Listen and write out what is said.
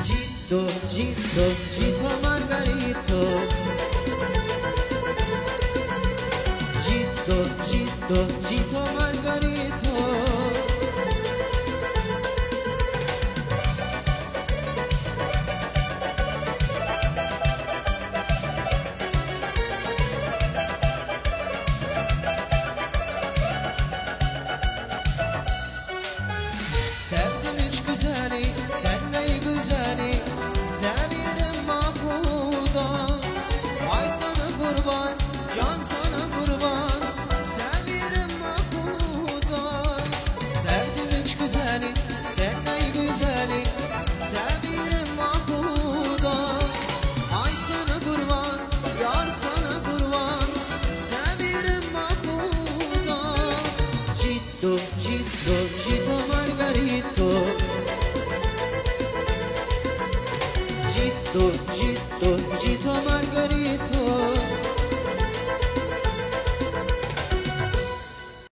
Gito, Gito, Gito Margarito. Gito, Gito, Gito Margarito. Sevdim hiç güzeli, sen ne güzeli. Sevirim mahvuda. Ay sana kurban, can sana kurban. Sevirim mahvuda. Sevdim hiç güzeli, sen ne güzeli. Sevirim mahvuda. Ay sana kurban, yar sana kurban. Sevirim mahvuda. Gito, Gito, Gito Margarito. Gito, Gito, Gito Margarito.